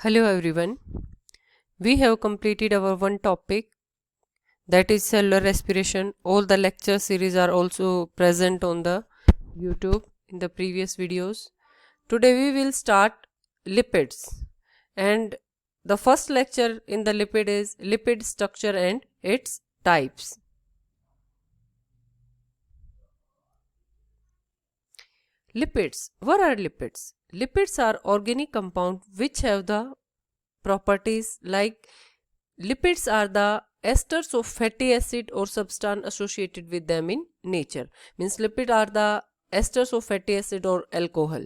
Hello everyone. We have completed our one topic, that is cellular respiration. All the lecture series are also present on the YouTube in the previous videos. Today we will start lipids, and the first lecture in the lipid is lipid structure and its types. Lipids. What are lipids? Lipids are organic compounds which have the properties like lipids are the esters of fatty acid or substance associated with them in nature. Means lipid are the esters of fatty acid or alcohol.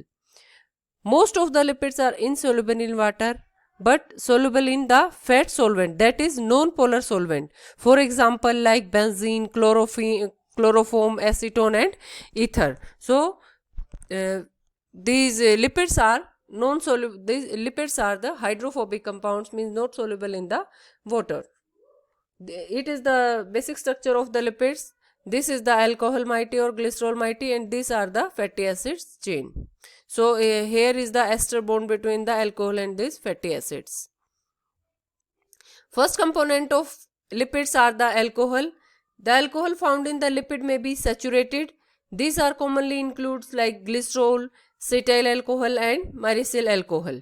Most of the lipids are insoluble in water but soluble in the fat solvent, that is non-polar solvent. For example, like benzene, chloroform, acetone and ether. So these lipids are non-soluble. These lipids are the hydrophobic compounds, means not soluble in the water. It is the basic structure of the lipids. This is the alcohol moiety or glycerol moiety, and these are the fatty acids chain. So here is the ester bond between the alcohol and these fatty acids. First component of lipids are the alcohol. The alcohol found in the lipid may be saturated. These are commonly includes like glycerol, cetyl alcohol and myricil alcohol.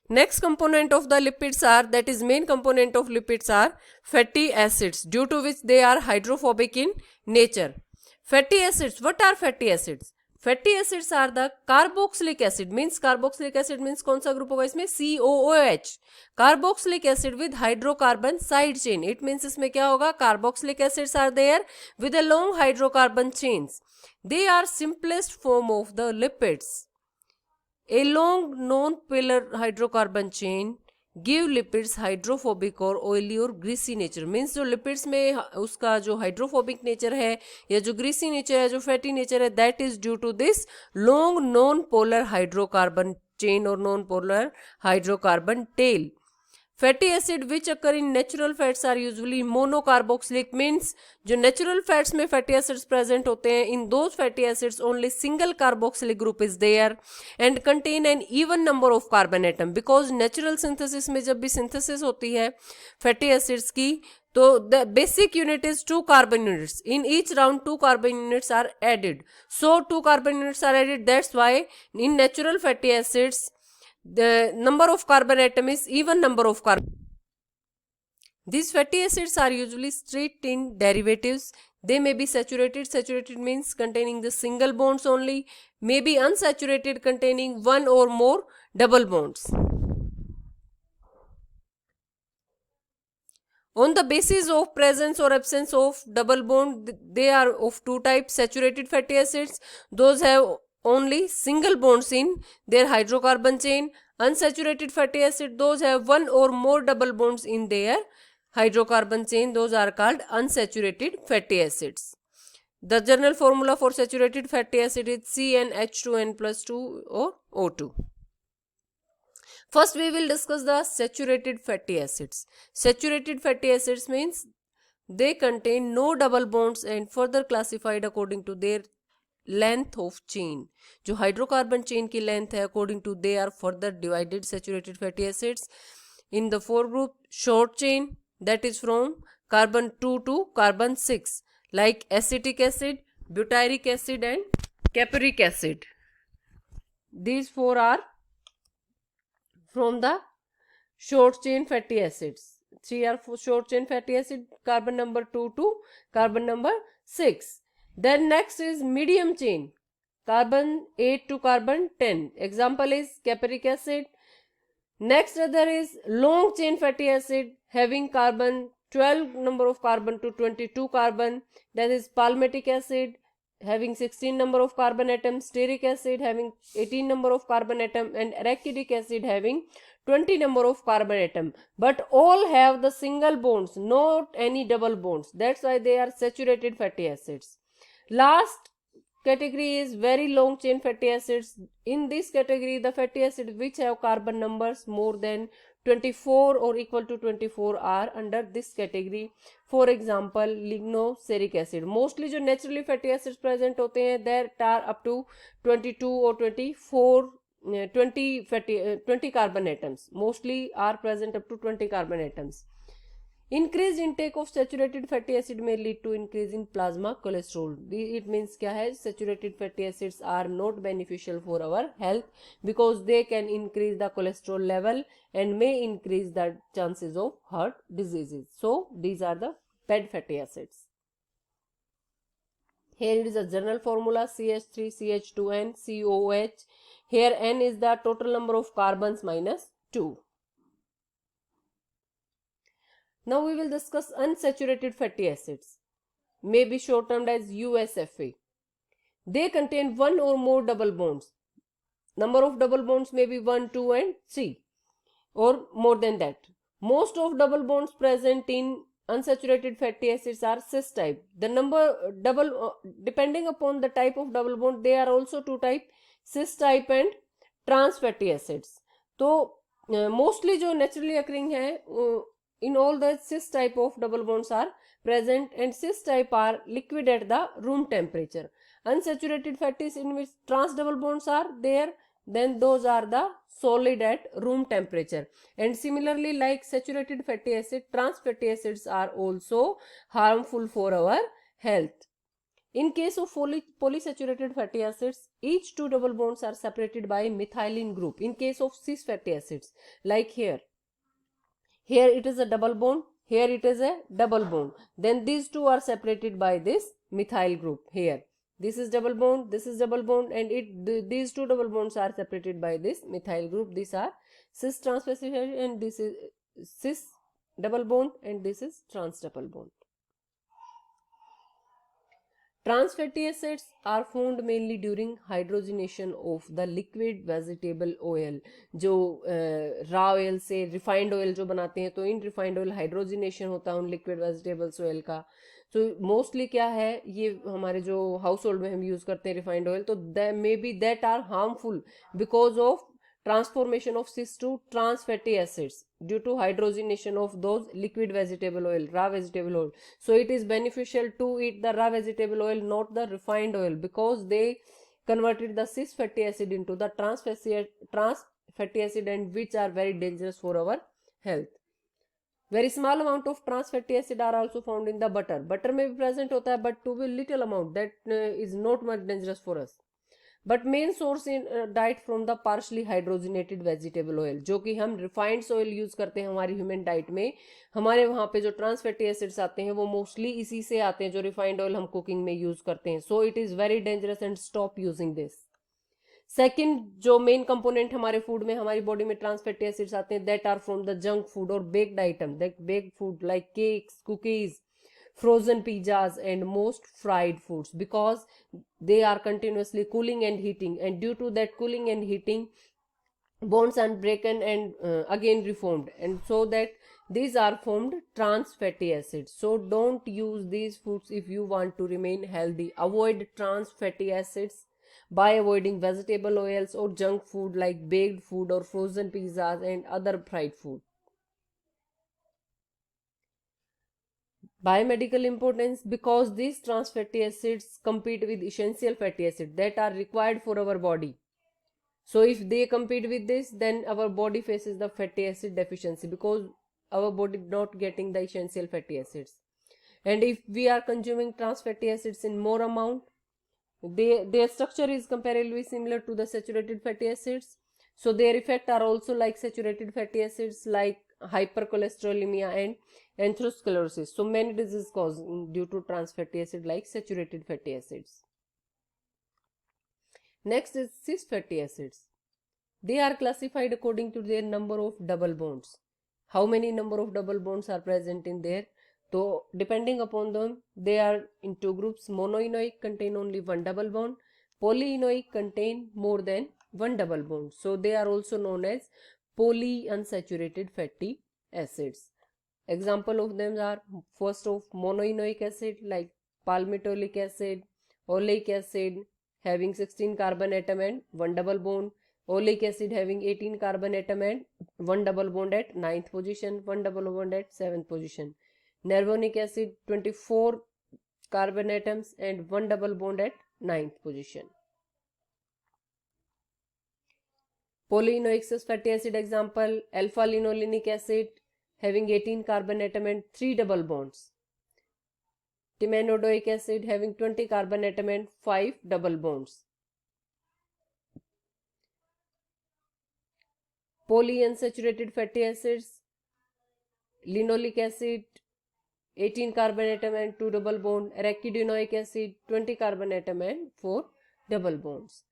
Next component of the lipids are, that is main component of lipids are fatty acids, due to which they are hydrophobic in nature. Fatty acids, what are fatty acids? Fatty acids are the carboxylic acid, means carboxylic acid means कौन सा group होगा इसमें COOH, carboxylic acid with hydrocarbon side chain. It means इसमें क्या होगा, carboxylic acids are there with a long hydrocarbon chains. They are simplest form of the lipids. A long non-polar hydrocarbon chain give lipids hydrophobic और oily और greasy nature. Means जो lipids में उसका जो hydrophobic nature है या जो greasy nature है, जो fatty nature है, that is due to this long non-polar hydrocarbon chain or non-polar hydrocarbon tail. Fatty acid which occur in natural fats are usually monocarboxylic, means जो natural fats में fatty acids present होते हैं, in those fatty acids only single carboxylic group is there and contain an even number of carbon atom. Because natural synthesis में जब भी synthesis होती है fatty acids की, तो the basic unit is 2 carbon units. In each round 2 carbon units are added. So 2 carbon units are added. That's why in natural fatty acids the number of carbon atom is even number of carbon. These fatty acids are usually straight in derivatives. They may be saturated. Saturated means containing the single bonds only. May be unsaturated, containing one or more double bonds. On the basis of presence or absence of double bond, they are of two types. Saturated fatty acids, those have only single bonds in their hydrocarbon chain. Unsaturated fatty acid, those have one or more double bonds in their hydrocarbon chain. Those are called unsaturated fatty acids. The general formula for saturated fatty acid is CnH2n plus 2 or O2. First we will discuss the saturated fatty acids. Saturated fatty acids means they contain no double bonds and further classified according to their length of chain. जो hydrocarbon chain की length है, according to they are further divided saturated fatty acids in the 4 group. Short chain, that is from carbon 2 to carbon 6, like acetic acid, butyric acid and caprylic acid. These 4 are from the short chain fatty acids. 3 are short chain fatty acid, carbon number 2 to carbon number 6. Then next is medium chain, carbon 8 to carbon 10. Example is caprylic acid. Next other is long chain fatty acid having carbon 12 number of carbon to 22 carbon. That is palmitic acid having 16 number of carbon atoms, stearic acid having 18 number of carbon atom and arachidic acid having 20 number of carbon atom. But all have the single bonds, not any double bonds. That's why they are saturated fatty acids. Last category is very long chain fatty acids. In this category, the fatty acids which have carbon numbers more than 24 or equal to 24 are under this category. For example, lignoceric acid. Mostly जो naturally fatty acids present होते हैं, that are up to 22 or 24 20 carbon atoms. Mostly are present up to 20 carbon atoms. Increased intake of saturated fatty acid may lead to increase in plasma cholesterol. It means क्या है, saturated fatty acids are not beneficial for our health because they can increase the cholesterol level and may increase the chances of heart diseases. So these are the bad fatty acids. Here it is a general formula, CH3CH2N COH. Here N is the total number of carbons minus 2. Now we will discuss unsaturated fatty acids, may be short-termed as USFA. They contain one or more double bonds. Number of double bonds may be 1, 2 and 3 or more than that. Most of double bonds present in unsaturated fatty acids are cis type. The number depending upon the type of double bond, they are also two type, cis type and trans fatty acids. तो mostly जो naturally occurring है, in all the cis type of double bonds are present and cis type are liquid at the room temperature. Unsaturated fatty acids in which trans double bonds are there, then those are the solid at room temperature. And similarly, like saturated fatty acid, trans fatty acids are also harmful for our health. In case of polysaturated fatty acids, each two double bonds are separated by methylene group. In case of cis fatty acids, like here it is a double bond, here it is a double bond. Then these two are separated by this methyl group. Here this is double bond, this is double bond, and these two double bonds are separated by this methyl group. These are cis trans fatty acid, and this is cis double bond, and this is trans double bond. Trans fatty acids are formed mainly during hydrogenation of the liquid vegetable oil. जो raw oil से refined oil जो बनाते हैं, तो in refined oil hydrogenation होता है उन liquid vegetables oil का. तो mostly क्या है, ये हमारे जो household में हम use करते हैं refined oil, तो maybe that are harmful because of transformation of cis to trans fatty acids due to hydrogenation of those liquid vegetable oil, raw vegetable oil. So it is beneficial to eat the raw vegetable oil, not the refined oil, because they converted the cis fatty acid into the trans fatty acid, and which are very dangerous for our health. Very small amount of trans fatty acid are also found in the butter. Butter may be present hota hai, but to a little amount, that is not much dangerous for us. But main source in diet from the partially hydrogenated vegetable oil, जो कि हम refined oil use करते हैं हमारी human diet में. हमारे वहाँ पे जो ट्रांस फैटी एसिड्स आते हैं वो मोस्टली इसी से आते हैं, जो रिफाइंड ऑयल हम कुकिंग में यूज करते हैं. So it is very dangerous and stop using this. Second जो मेन कंपोनेंट हमारे फूड में, हमारी बॉडी में ट्रांस फैटी एसिड्स आते हैं, that are from the junk food और baked item, baked food like cakes, cookies, frozen pizzas and most fried foods, because they are continuously cooling and heating, and due to that cooling and heating, bonds are broken and again reformed, and so that these are formed trans fatty acids. So don't use these foods if you want to remain healthy. Avoid trans fatty acids by avoiding vegetable oils or junk food like baked food or frozen pizzas and other fried food. Biomedical importance, because these trans fatty acids compete with essential fatty acids that are required for our body. So if they compete with this, then our body faces the fatty acid deficiency, because our body not getting the essential fatty acids. And if we are consuming trans fatty acids in more amount, their structure is comparably similar to the saturated fatty acids. So their effect are also like saturated fatty acids, like hypercholesterolemia and atherosclerosis. So many diseases caused due to trans fatty acid like saturated fatty acids. Next is cis fatty acids. They are classified according to their number of double bonds. How many number of double bonds are present in there? So depending upon them, they are in two groups. Monoenoic contain only one double bond. Polyenoic contain more than one double bond. So they are also known as polyunsaturated fatty acids. Example of them are, first of monoenoic acid like palmitoleic acid, oleic acid having 16 carbon atom and one double bond, oleic acid having 18 carbon atom and one double bond at 9th position, one double bond at 7th position. Nervonic acid 24 carbon atoms and one double bond at 9th position. Polyinoic fatty acid example, alpha linolenic acid having 18 carbon atom and 3 double bonds. Timanodoic acid having 20 carbon atom and 5 double bonds. Polyunsaturated fatty acids, linoleic acid 18 carbon atom and 2 double bond, arachidinoic acid 20 carbon atom and 4 double bonds.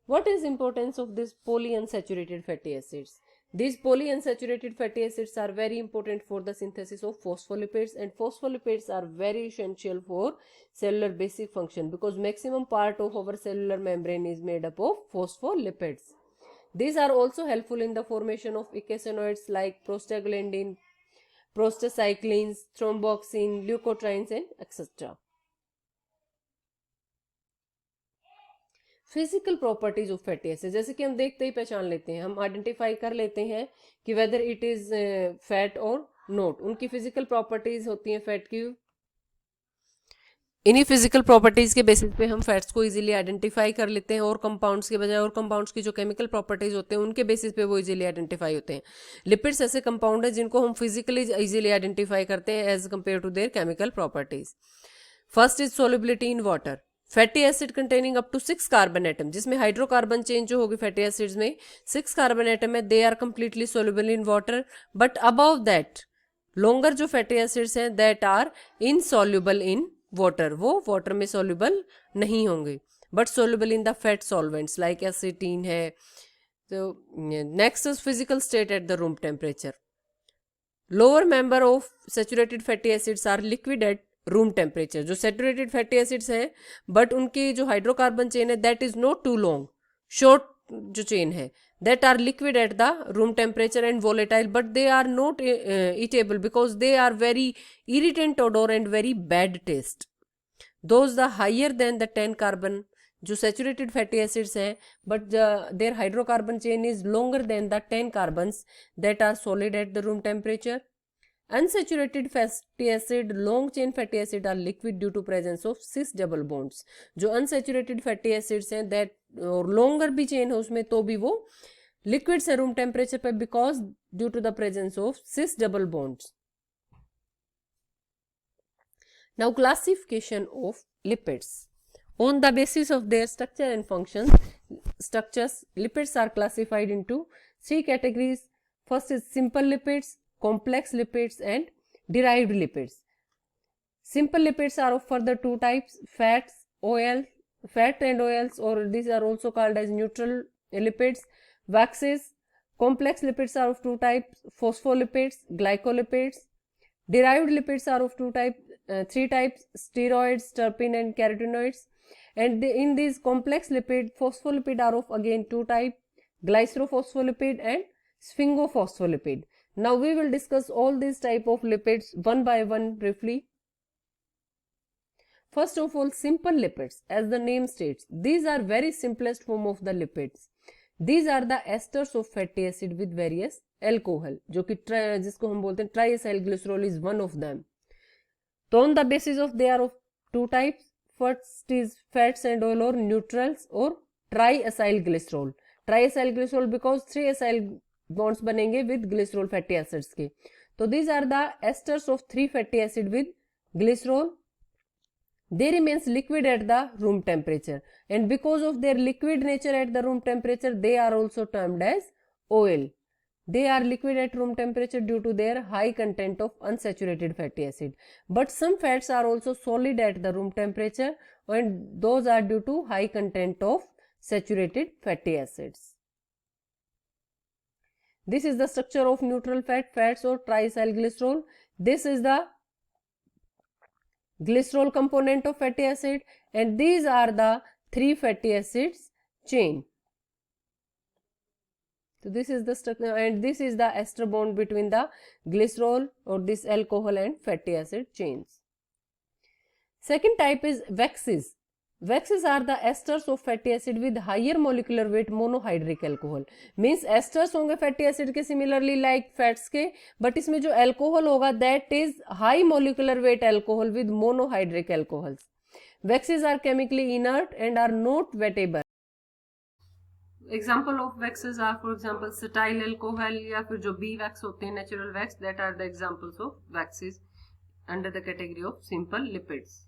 What is importance of this polyunsaturated fatty acids? These polyunsaturated fatty acids are very important for the synthesis of phospholipids, and phospholipids are very essential for cellular basic function because maximum part of our cellular membrane is made up of phospholipids. These are also helpful in the formation of eicosanoids like prostaglandin, prostacyclins, thromboxane, leukotrienes and etc. Physical properties of fatty acid, जैसे कि हम देखते ही पहचान लेते हैं, हम identify कर लेते हैं कि वेदर इट इज फैट और नॉट. उनकी फिजिकल प्रॉपर्टीज होती हैं फैट की. इन्हीं फिजिकल प्रॉपर्टीज के बेसिस पे हम फैट्स को इजीली आइडेंटिफाई कर लेते हैं और कंपाउंड्स के बजाय और कंपाउंड्स की जो केमिकल प्रॉपर्टीज होते हैं उनके बेसिस पे वो इजीली आइडेंटिफाई होते हैं. लिपिड्स ऐसे कंपाउंड है जिनको हम फिजिकली इजीली आइडेंटिफाई करते हैं as compare to their chemical properties. First is solubility in water. Fatty acid containing up to 6 carbon atom, जिसमें हाइड्रोकार्बन चेन जो होगी फैटी एसिड्स में 6 कार्बन एटम है, they are completely soluble in water. But above that longer जो fatty acids हैं that are insoluble in water, वो water में soluble नहीं होंगे but soluble in the fat solvents like acetone है. तो next is physical state at the room temperature. Lower member of saturated fatty acids are liquid at room temperature. जो saturated fatty acids हैं but उनकी जो hydrocarbon chain है that is not too long, short जो chain है that are liquid at the room temperature and volatile, but they are not eatable because they are very irritant odor and very bad taste. Those the higher than the 10 carbon जो saturated fatty acids हैं but their hydrocarbon chain is longer than the 10 carbons that are solid at the room temperature. Unsaturated fatty acid, long chain fatty acid are liquid due to presence of cis double bonds. जो unsaturated fatty acids हैं that और longer भी chain है उसमें तो भी वो liquids है room temperature पे because due to the presence of cis double bonds. Now classification of lipids. On the basis of their structure and structures, lipids are classified into 3 categories. First is simple lipids, complex lipids and derived lipids. Simple lipids are of further 2 types, fat and oils, or these are also called as neutral lipids, waxes. Complex lipids are of 2 types, phospholipids, glycolipids. Derived lipids are of 3 types, steroids, terpene and carotenoids. And in these complex lipid, phospholipid are of again 2 types, glycerophospholipid and sphingophospholipid. Now we will discuss all these type of lipids one by one briefly. First of all, simple lipids, as the name states, these are very simplest form of the lipids. These are the esters of fatty acid with various alcohol, जो कि जिसको हम बोलते हैं triacyl glycerol is one of them. So on the basis of they are of 2 types. First is fats and oil or neutrals or triacyl glycerol. Triacyl glycerol because 3 acyl bonds बनेंगे with glycerol fatty acids के. तो these are the esters of 3 fatty acid with glycerol. They remains liquid at the room temperature, and because of their liquid nature at the room temperature, they are also termed as oil. They are liquid at room temperature due to their high content of unsaturated fatty acid. But some fats are also solid at the room temperature, and those are due to high content of saturated fatty acids. This is the structure of neutral fats or triacyl glycerol. This is the glycerol component of fatty acid, and these are the 3 fatty acids chain. So this is the structure, and this is the ester bond between the glycerol or this alcohol and fatty acid chains. Second type is waxes. Waxes are the esters of fatty acid with higher molecular weight monohydric alcohol. Means esters होंगे fatty acid के similarly like fats के, but इसमें जो alcohol होगा that is high molecular weight alcohol with monohydric alcohols. Waxes are chemically inert and are not wettable. Example of waxes are for example cetyl alcohol या फिर जो bee wax होते हैं natural wax, that are the examples of waxes under the category of simple lipids.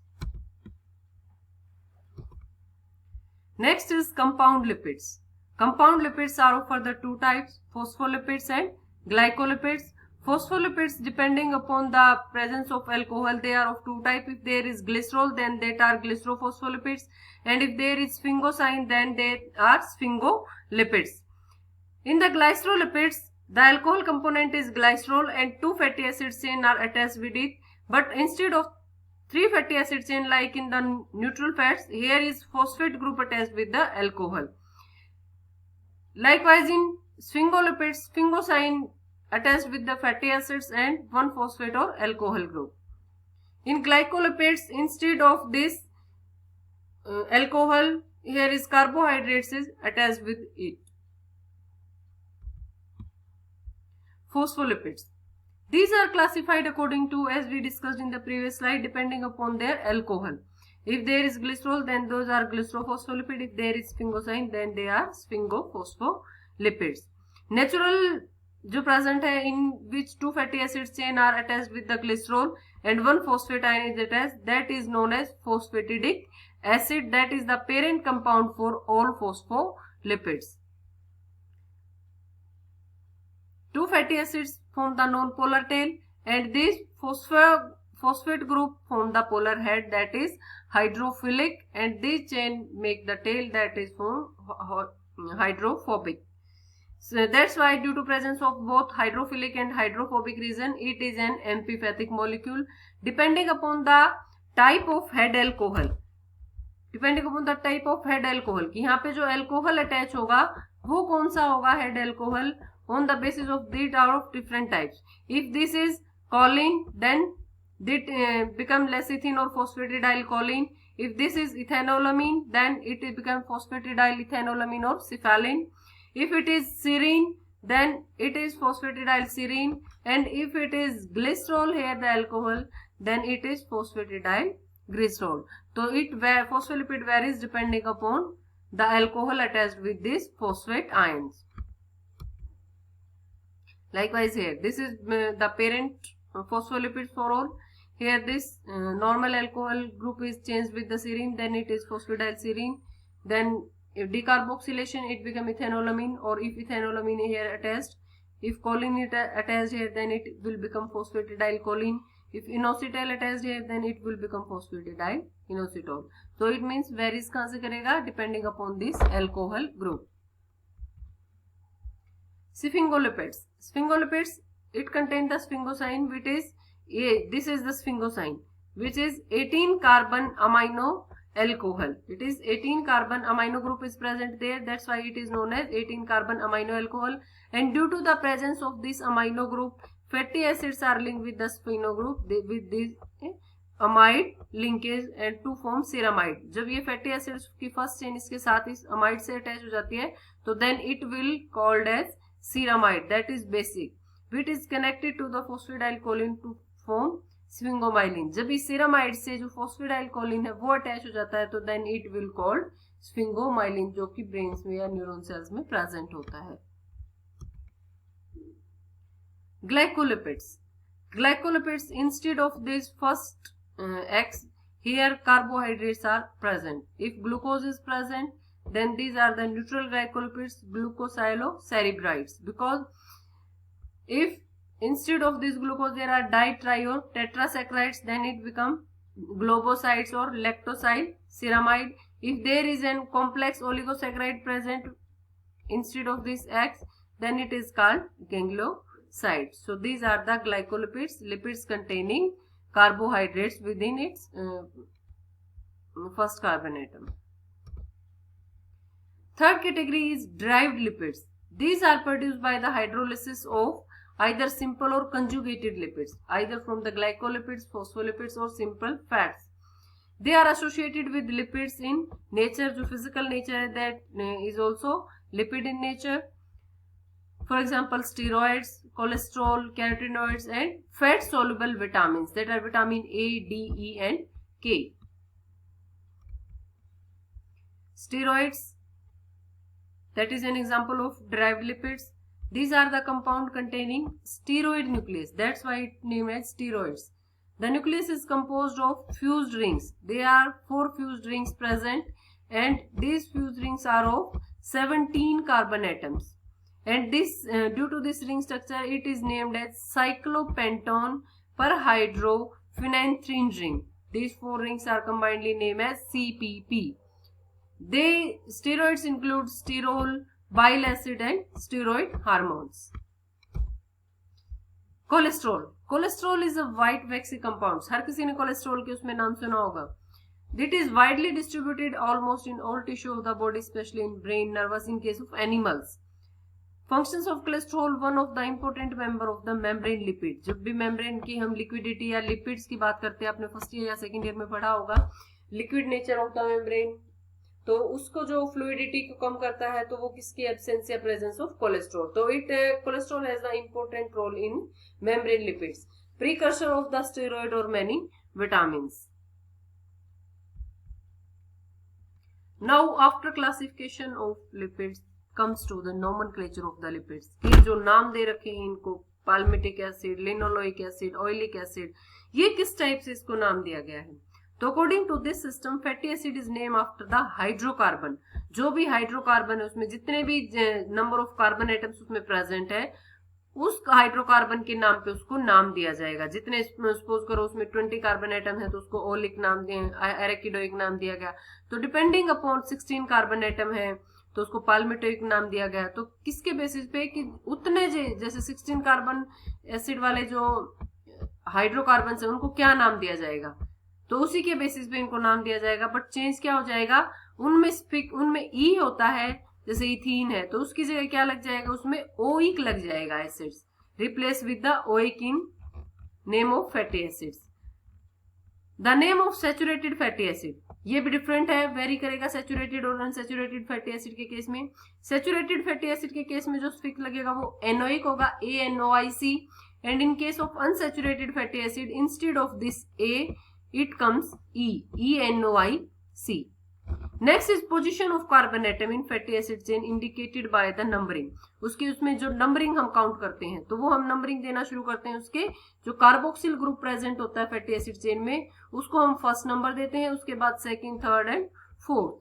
Next is compound lipids. Compound lipids are of further two types, phospholipids and glycolipids. Phospholipids, depending upon the presence of alcohol, they are of two types. If there is glycerol, then they are glycerophospholipids, and if there is sphingosine, then they are sphingolipids. In the glycerolipids, the alcohol component is glycerol and two fatty acid chain are attached with it, but instead of three fatty acid chain like in the neutral fats, here is phosphate group attached with the alcohol. Likewise in sphingolipids, sphingosine attached with the fatty acids and one phosphate or alcohol group. In glycolipids, instead of this alcohol, here is carbohydrates is attached with it. Phospholipids. These are classified according to, as we discussed in the previous slide, depending upon their alcohol. If there is glycerol, then those are glycerophospholipids. If there is sphingosine, then they are sphingospholipids. Natural जो present है, in which two fatty acid chain are attached with the glycerol and one phosphate ion is attached, that is known as phosphatidic acid. That is the parent compound for all phospholipids. Two fatty acids form the non-polar tail and this phosphate group form the polar head, that is hydrophilic, and this chain make the tail, that is hydrophobic. So that's why due to presence of both hydrophilic and hydrophobic region, it is an amphipathic molecule. Depending upon the type of head alcohol, कि यहाँ पे जो alcohol attach होगा वो कौन सा होगा head alcohol, on the basis of these are of different types. If this is choline, then it become lecithin or phosphatidyl choline. If this is ethanolamine, then it become phosphatidyl ethanolamine or cephalin. If it is serine, then it is phosphatidyl serine, and if it is glycerol, here the alcohol, then it is phosphatidyl glycerol. So phospholipid varies depending upon the alcohol attached with these phosphate ions. Likewise here, this is the parent phospholipids for all. Here this normal alcohol group is changed with the serine, then it is phosphatidyl serine. Then if decarboxylation, it become ethanolamine, or if ethanolamine here attached, if choline is attached here, then it will become phosphatidyl choline. If inositol attached here, then it will become phosphatidyl inositol. So it means varies कहाँ से करेगा, depending upon this alcohol group. Sphingolipids. Sphingolipids, it contains the sphingosine, which is this is the sphingosine, which is 18 carbon amino alcohol. It is 18 carbon amino group is present there. That's why it is known as 18 carbon amino alcohol. And due to the presence of this amino group, fatty acids are linked with the spheno group with this amide linkage and to form ceramide. जब ये fatty acids की first chain इसके साथ इस amide से attach हो जाती है, तो then it will called as ceramide, that is basic, which is connected to the phosphatidyl choline to form sphingomyelin. जब इस ceramide से जो phosphatidyl choline है वो attach हो जाता है, तो then it will called sphingomyelin, जो कि brains में या neuron cells में present होता है. Glycolipids. Glycolipids, instead of this first X, here carbohydrates are present. If glucose is present, then these are the neutral glycolipids, glucosylsaccharides. Because if instead of this glucose there are di, tri or tetrasaccharides, then it become globosides or lactosylceramide. If there is an complex oligosaccharide present instead of this X, then it is called gangliosides. So these are the glycolipids, lipids containing carbohydrates within its first carbon atom. Third category is derived lipids. These are produced by the hydrolysis of either simple or conjugated lipids, either from the glycolipids, phospholipids or simple fats. They are associated with lipids in nature, जो physical nature है, that is also lipid in nature. For example, steroids, cholesterol, carotenoids and fat soluble vitamins, that are vitamin A, D, E and K. Steroids that is an example of derived lipids. These are the compound containing steroid nucleus. That's why it named as steroids. The nucleus is composed of fused rings. There are 4 fused rings present, and these fused rings are of 17 carbon atoms. And this, due to this ring structure, it is named as cyclopenton perhydrophenanthrin ring. These 4 rings are combinedly named as CPP. Steroids include sterol, bile acid and steroid hormones. Cholesterol is a white waxy compound. हर किसी ने cholesterol के उसमें नाम सुना होगा. It is widely distributed almost in all tissue of the body, especially in brain, nervous in case of animals. Functions of cholesterol, one of the important member of the membrane lipid. जब भी membrane की हम liquidity या lipids की बात करते हैं, आपने फर्स्ट ईयर या सेकेंड ईयर में पढ़ा होगा, liquid nature of the membrane, तो उसको जो फ्लूइडिटी को कम करता है तो वो किसकी एब्सेंस या प्रेजेंस ऑफ कोलेस्ट्रॉल. तो cholesterol has the important role in membrane lipids, precursor of the steroid और many vitamins. Now after classification of lipids comes to the nomenclature of the lipids. ये जो नाम दे रखे हैं इनको, palmitic acid, linoleic acid, oleic acid, ये किस टाइप से इसको नाम दिया गया है. तो according to this system fatty acid is name after the hydrocarbon. जो भी हाइड्रोकार्बन है उसमें जितने भी नंबर ऑफ कार्बन एटम्स उसमें प्रेजेंट है, उस हाइड्रोकार्बन के नाम पे उसको नाम दिया जाएगा. जितने सपोज करो उसमें 20 कार्बन एटम है तो उसको ओलिक नाम दिया, एरेकिडोइक नाम दिया गया. तो डिपेंडिंग अपॉन 16 कार्बन एटम है तो उसको पाल्मिटोइक नाम दिया गया. तो किसके बेसिस पे कि उतने जैसे 16 कार्बन एसिड वाले जो हाइड्रोकार्बन है उनको क्या नाम दिया जाएगा, तो उसी के बेसिस पे इनको नाम दिया जाएगा. बट चेंज क्या हो जाएगा, उनमें ई होता है, जैसे इथीन है तो उसकी जगह क्या लग जाएगा, उसमें ओइक लग जाएगा acids, replace with the oic in name of fatty acids. The name of saturated fatty acid, ये भी डिफरेंट है, वेरी करेगा सैचुरेटेड और अनसैचुरेटेड फैटी एसिड के केस में. सैचुरेटेड फैटी एसिड के केस में जो स्फिक्स लगेगा वो एनोइक होगा, ANOIC. And in case of unsaturated fatty acid instead of this A it comes ENOIC. Next is position of carbon atom in fatty acid chain indicated by the numbering. उसमें जो numbering हम count करते हैं तो वो हम numbering देना शुरू करते हैं. उसके जो कार्बोक्सिल ग्रुप प्रेजेंट होता है फैटी एसिड चेन में उसको हम फर्स्ट नंबर देते हैं, उसके बाद सेकंड, थर्ड एंड फोर्थ.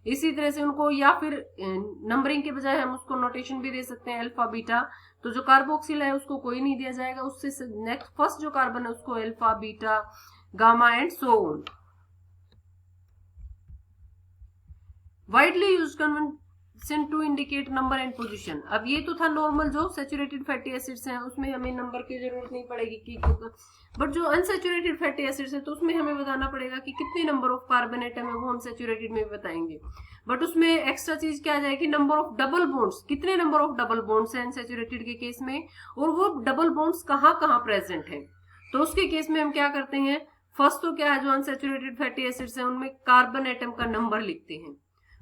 इसी तरह से उनको, या फिर नंबरिंग के बजाय हम उसको नोटेशन भी दे सकते हैं, अल्फा बीटा. तो जो कार्बोक्सिल है उसको कोई नहीं दिया जाएगा, उससे नेक्स्ट फर्स्ट जो कार्बन है उसको alpha, beta, gamma and so on. Widely used convention to indicate number and position. अब ये तो था नॉर्मल जो सैचुरेटेड फैटी एसिड्स हैं उसमें हमें नंबर की जरूरत नहीं पड़ेगी कि, बट जो अनसैचुरेटेड फैटी एसिड्स है तो उसमें हमें बताना पड़ेगा कि कितने नंबर ऑफ कार्बन एटम है, वो हम सैचुरेटेड में भी बताएंगे. बट उसमें एक्स्ट्रा चीज क्या आ जाएगी, नंबर ऑफ डबल बॉन्ड्स, कितने नंबर ऑफ डबल बॉन्ड्स हैं अनसैचुरेटेड के केस में, और वो डबल बॉन्ड्स कहाँ कहाँ प्रेजेंट है. तो उसके केस में हम क्या करते हैं, फर्स्ट तो क्या है, जो अनसैचुरेटेड फैटी एसिड्स हैं उनमें कार्बन एटम का नंबर लिखते हैं.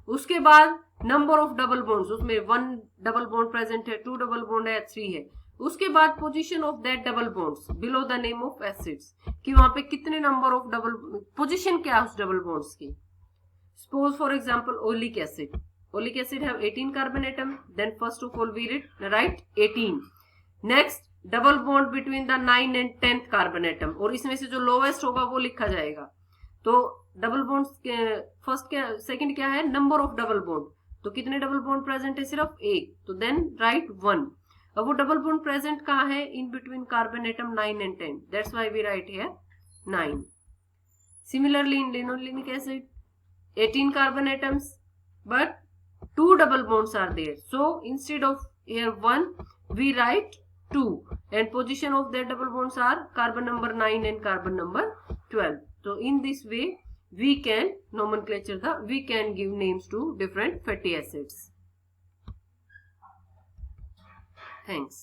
उसके बाद नंबर ऑफ डबल बॉन्ड्स, उसमें 1 डबल बॉन्ड प्रेजेंट है, 2 डबल बॉन्ड है, 3 है. उसके बाद position of that double bonds below the name of acids, कि वहां पे कितने नंबर ऑफ डबल, पोजीशन क्या है उस डबल बॉन्ड्स की. Suppose for example oleic acid have 18 carbon atom, then first of all we write 18. Next double bond between the 9 and 10th carbon atom, और इसमें से जो लोवेस्ट होगा वो लिखा जाएगा. तो डबल बॉन्ड्स फर्स्ट क्या, सेकंड क्या है, नंबर ऑफ डबल बॉन्ड. तो कितने डबल बॉन्ड प्रेजेंट है, सिर्फ एक, तो देन राइट 1. अब वो डबल बॉन्ड प्रेजेंट कहाँ है, in between carbon atom 9 and 10, that's why we write here 9. Similarly in linolenic acid 18 carbon atoms but 2 double bonds are there, so instead of here 1 we write 2, and position of their double bonds are carbon number 9 and carbon number 12. So in this way we can we can give names to different fatty acids. Thanks.